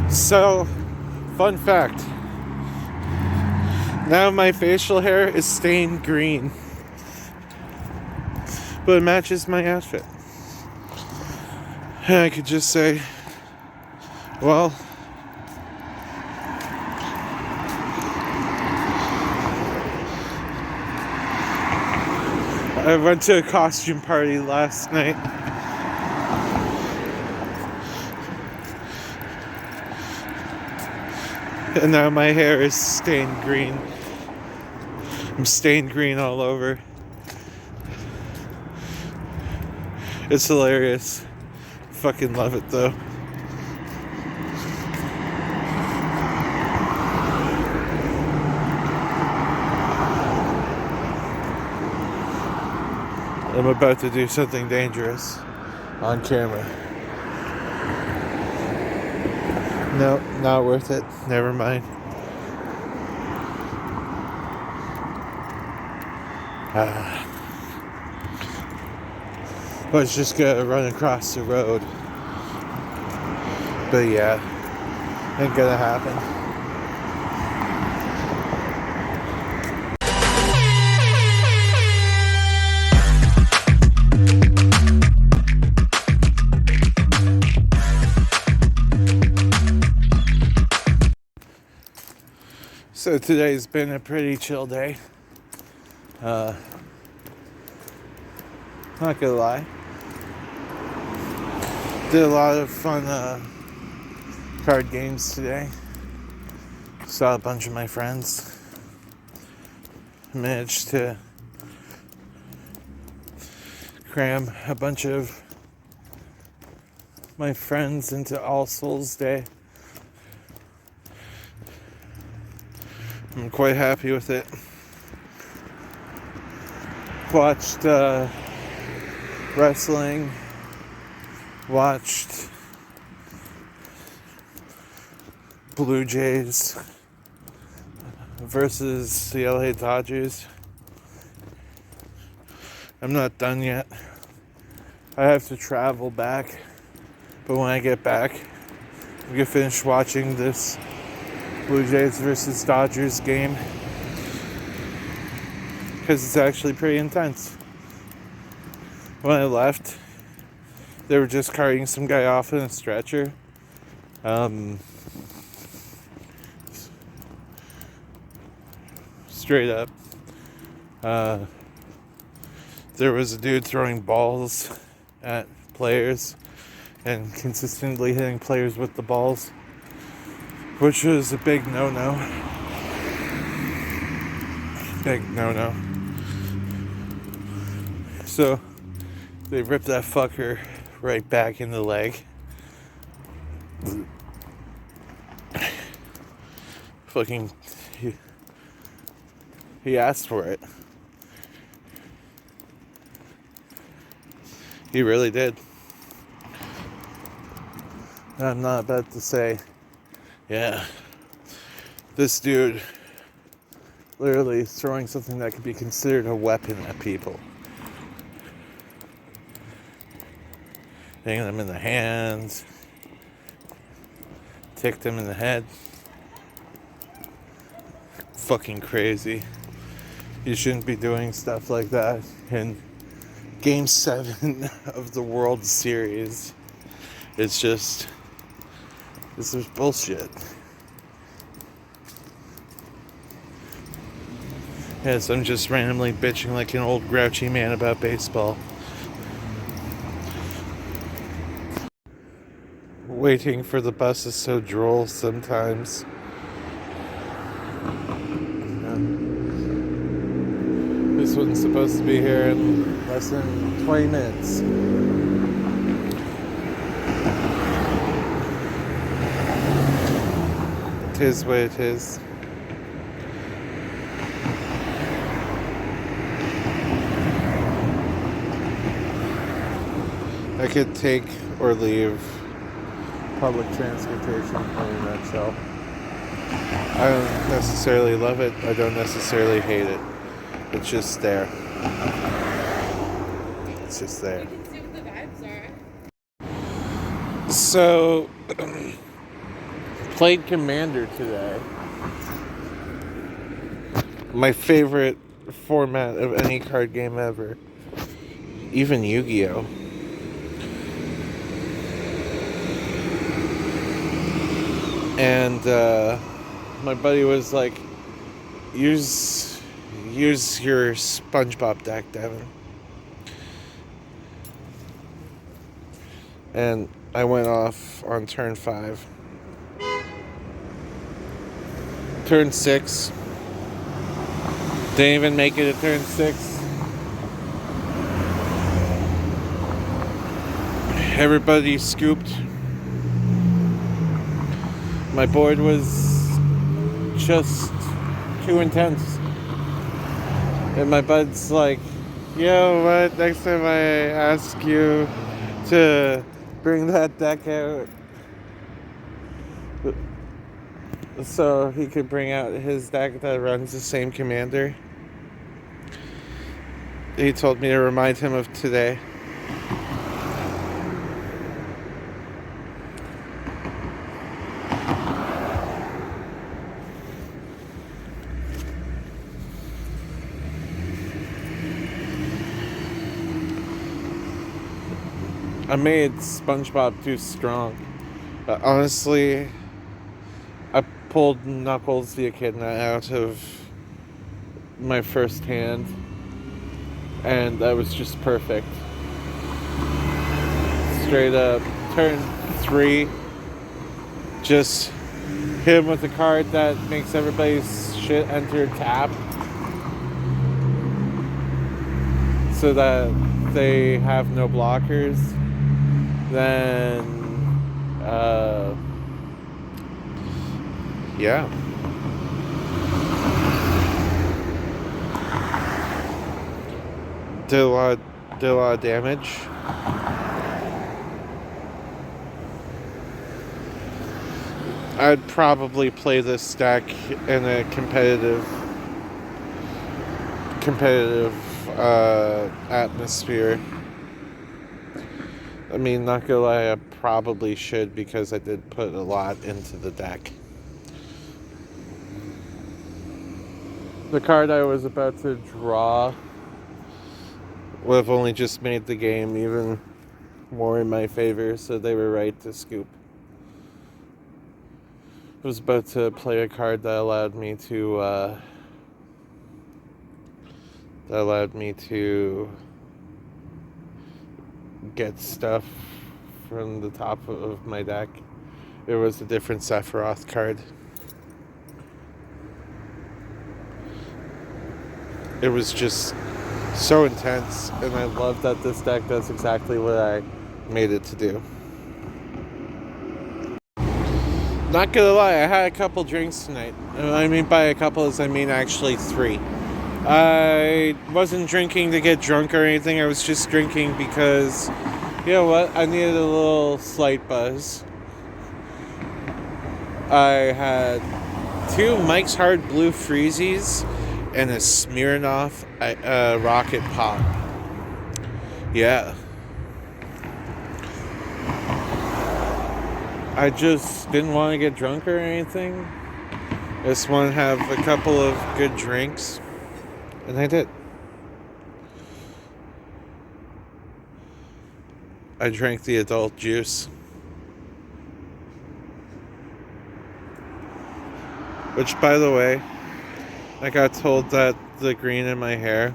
So, fun fact. Now my facial hair is stained green. But it matches my outfit. And I could just say, well, I went to a costume party last night. And now my hair is stained green. I'm stained green all over. It's hilarious. Fucking love it though. I'm about to do something dangerous on camera. No, not worth it. Never mind. Was just gonna run across the road. But yeah, ain't gonna happen. So today's been a pretty chill day. Not gonna lie. Did a lot of fun card games today. Saw a bunch of my friends. Managed to cram a bunch of my friends into All Souls Day. I'm quite happy with it. Watched wrestling. Watched Blue Jays versus the LA Dodgers. I'm not done yet. I have to travel back. But when I get back, I'm gonna finish watching this Blue Jays versus Dodgers game because it's actually pretty intense. When I left, they were just carting some guy off in a stretcher. Straight up. There was a dude throwing balls at players and consistently hitting players with the balls, which was a big no-no. Big no-no. So they ripped that fucker right back in the leg. Fucking, he asked for it. He really did. I'm not about to say, yeah, this dude literally throwing something that could be considered a weapon at people. Hitting them in the hands, ticked them in the head. Fucking crazy. You shouldn't be doing stuff like that in Game 7 of the World Series. It's just, this is bullshit. Yes, I'm just randomly bitching like an old grouchy man about baseball. Waiting for the bus is so droll sometimes. This one's supposed to be here in less than 20 minutes. Tis what it is. I could take or leave public transportation in a nutshell. I don't necessarily love it. I don't necessarily hate it. It's just there. It's just there. You can see what the vibes are. So, Played Commander today. My favorite format of any card game ever. Even Yu-Gi-Oh! And my buddy was like, use your SpongeBob deck, Devin. And I went off on turn 5. Turn 6. Didn't even make it to turn 6. Everybody scooped. My board was just too intense. And my bud's like, yo, what? Next time I ask you to bring that deck out so he could bring out his deck that runs the same commander. He told me to remind him of today. I made SpongeBob too strong. Honestly, I pulled Knuckles the Echidna out of my first hand, and that was just perfect. Straight up, turn 3, just hit him with a card that makes everybody's shit enter tap, so that they have no blockers. Then, yeah. Did a lot of damage. I'd probably play this deck in a competitive atmosphere. I mean, not gonna lie, I probably should, because I did put a lot into the deck. The card I was about to draw would have only just made the game even more in my favor, so they were right to scoop. I was about to play a card that allowed me to get stuff from the top of my deck. It was a different Sephiroth card. It was just so intense, and I love that this deck does exactly what I made it to do. Not gonna lie, I had a couple drinks tonight. I mean, by a couple, I mean actually 3. I wasn't drinking to get drunk or anything. I was just drinking because, you know what, I needed a little slight buzz. I had 2 Mike's Hard Blue Freezies and a Smirnoff Rocket Pop. Yeah. I just didn't want to get drunk or anything. I just want to have a couple of good drinks. And I did. I drank the adult juice. Which, by the way, I got told that the green in my hair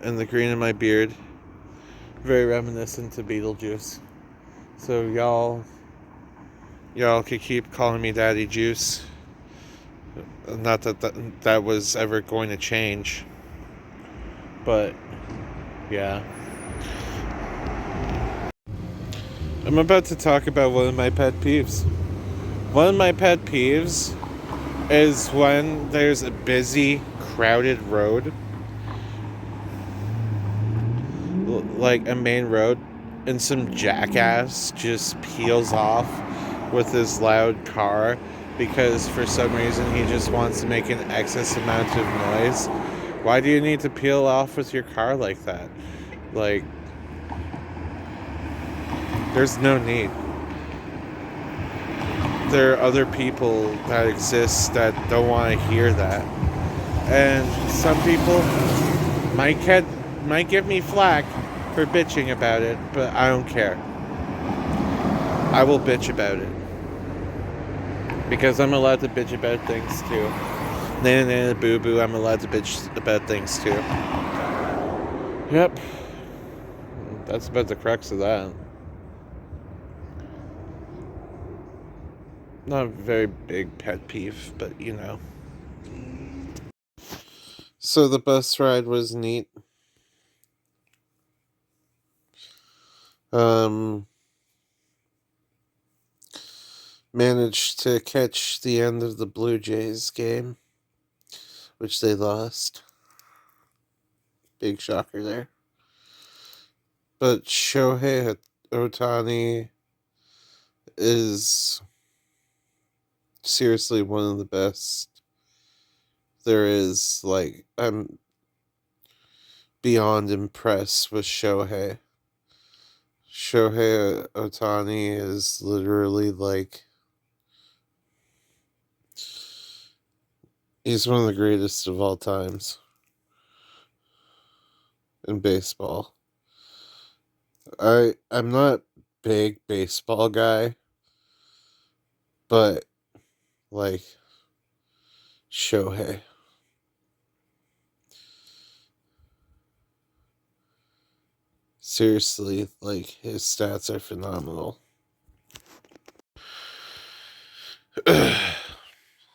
and the green in my beard, very reminiscent to Beetlejuice. So y'all could keep calling me Daddy Juice. Not that was ever going to change. But, yeah. I'm about to talk about one of my pet peeves. One of my pet peeves is when there's a busy, crowded road, like a main road, and some jackass just peels off with his loud car because for some reason he just wants to make an excess amount of noise. Why do you need to peel off with your car like that? Like, there's no need. there are other people that exist that don't want to hear that. And some people might give me flack for bitching about it, but I don't care. I will bitch about it. Because I'm allowed to bitch about things too. Nana nana boo boo, I'm allowed to bitch about things too. Yep. That's about the crux of that. Not a very big pet peeve, but you know. So the bus ride was neat. Um, Managed to catch the end of the Blue Jays game, which they lost. Big shocker there. But Shohei Otani is seriously one of the best there is. Like, I'm beyond impressed with Shohei. Shohei Otani is literally like, he's one of the greatest of all times in baseball. I'm not big baseball guy, but like Shohei. Seriously, like his stats are phenomenal.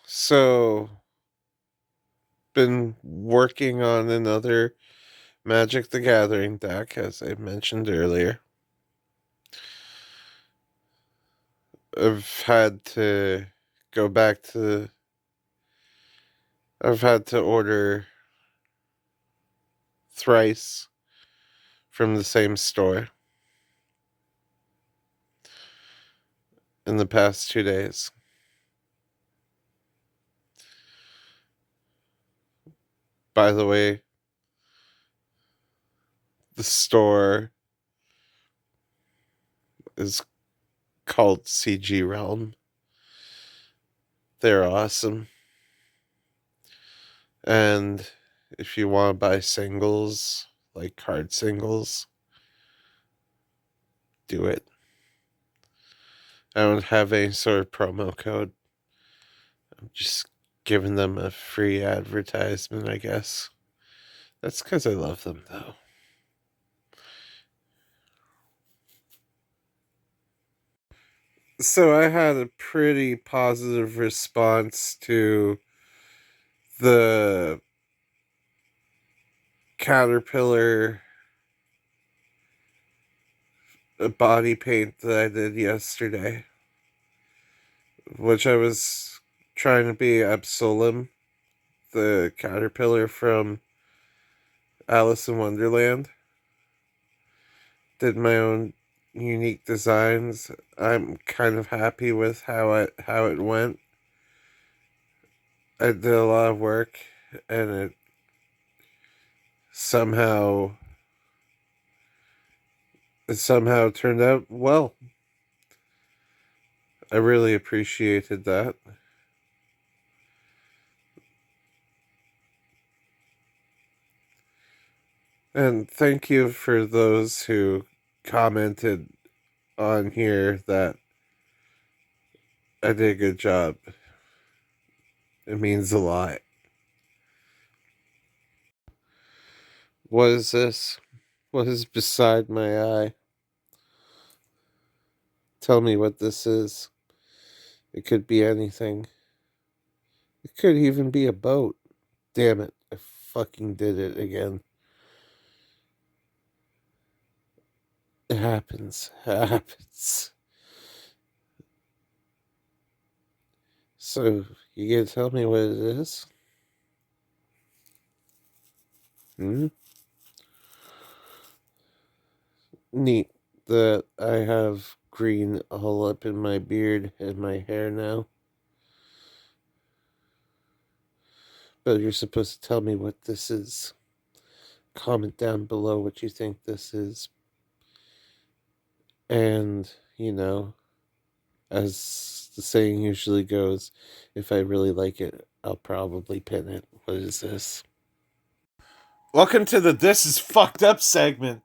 So, been working on another Magic the Gathering deck, as I mentioned earlier. I've had to go back to. I've had to order thrice from the same store in the past 2 days. By the way, the store is called CG Realm. They're awesome. And if you want to buy singles, like card singles, do it. I don't have any sort of promo code. I'm just giving them a free advertisement, I guess. That's because I love them, though. So I had a pretty positive response to the Caterpillar body paint that I did yesterday, which I was trying to be Absolem, the caterpillar from Alice in Wonderland. Did my own unique designs. I'm kind of happy with how it went. I did a lot of work, and somehow it somehow turned out well. I really appreciated that. And thank you for those who commented on here that I did a good job. It means a lot. What is this? What is beside my eye? Tell me what this is. It could be anything. It could even be a boat. Damn it. I fucking did it again. It happens. It happens. So, you gonna tell me what it is? Hmm? Neat that I have green all up in my beard and my hair now. But you're supposed to tell me what this is. Comment down below what you think this is. And, as the saying usually goes, if I really like it, I'll probably pin it. What is this? Welcome to the This Is Fucked Up segment.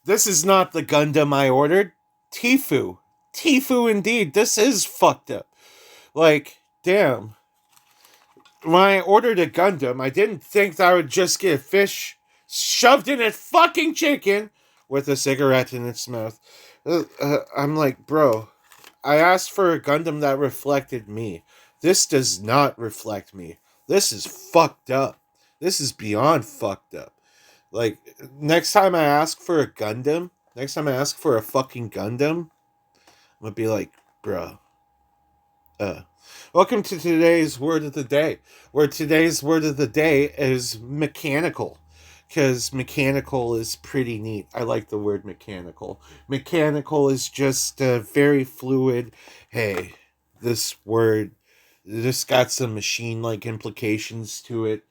This is not the Gundam I ordered. Tifu. Tifu indeed. This is fucked up. Like, damn. When I ordered a Gundam, I didn't think that I would just get a fish shoved in a fucking chicken with a cigarette in its mouth. I'm like, bro, I asked for a Gundam that reflected me. This does not reflect me. This is fucked up. This is beyond fucked up. Like, next time I ask for a Gundam, next time I ask for a fucking Gundam, I'm gonna be like, bro, uh, welcome to today's word of the day. Where today's word of the day is mechanical. Because mechanical is pretty neat. I like the word mechanical. Mechanical is just very fluid. Hey, this word, this got some machine like implications to it.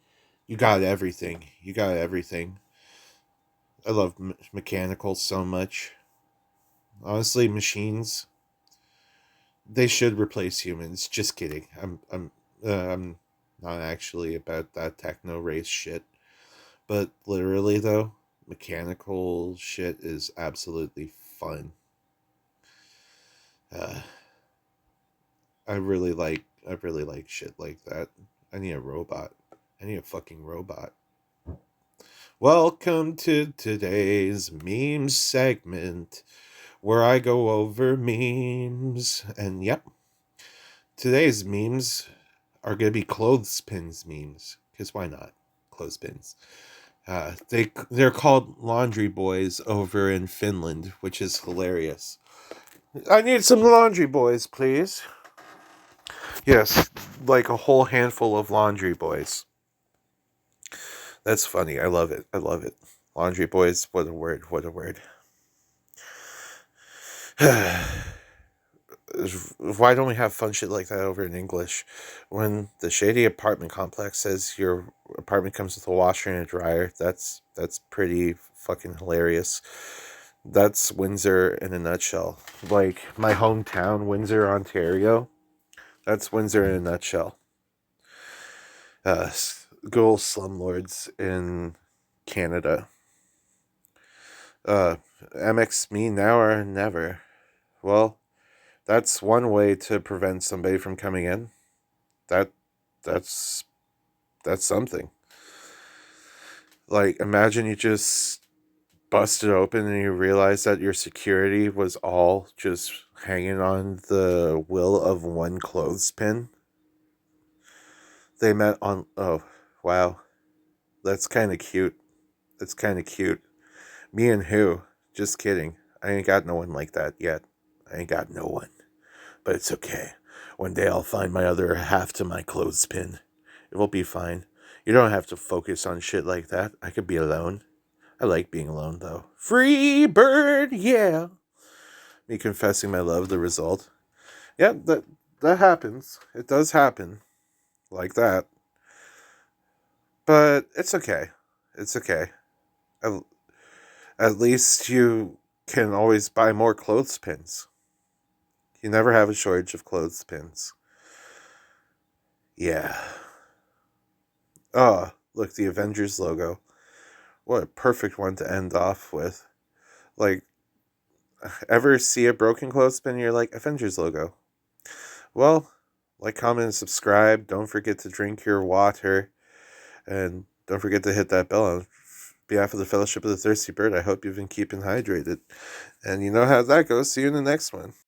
You got everything. You got everything. I love mechanical so much. Honestly, machines, they should replace humans. Just kidding. I'm not actually about that techno race shit. But literally though, mechanical shit is absolutely fun. Uh, I really like shit like that. I need a robot. I need a fucking robot. Welcome to today's meme segment where I go over memes. And yep, today's memes are going to be clothespins memes. Because why not? Clothespins. They're called laundry boys over in Finland, which is hilarious. I need some laundry boys, please. Yes, like a whole handful of laundry boys. That's funny. I love it. I love it. Laundry boys, what a word. What a word. Why don't we have fun shit like that over in English? When the shady apartment complex says your apartment comes with a washer and a dryer, that's pretty fucking hilarious. That's Windsor in a nutshell. Like my hometown, Windsor, Ontario. That's Windsor in a nutshell. Uh, Good old slumlords in Canada. Uh, Bec9me now or never. Well, that's one way to prevent somebody from coming in. That that's that's something. Like imagine you just bust it open and you realize that your security was all just hanging on the will of one clothespin. They met on wow. That's kind of cute. That's kind of cute. Me and who? Just kidding. I ain't got no one like that yet. I ain't got no one. But it's okay. One day I'll find my other half to my clothespin. It will be fine. You don't have to focus on shit like that. I could be alone. I like being alone, though. Free bird, yeah. Me confessing my love, the result. Yeah, that happens. It does happen. Like that. But it's okay. It's okay. At, at least you can always buy more clothespins. You never have a shortage of clothespins. Yeah. Oh, look, the Avengers logo. What a perfect one to end off with. Like, ever see a broken clothespin? You're like, Avengers logo. Well, like, comment, and subscribe. Don't forget to drink your water. And don't forget to hit that bell. On behalf of the Fellowship of the Thirsty Bird, I hope you've been keeping hydrated. And you know how that goes. See you in the next one.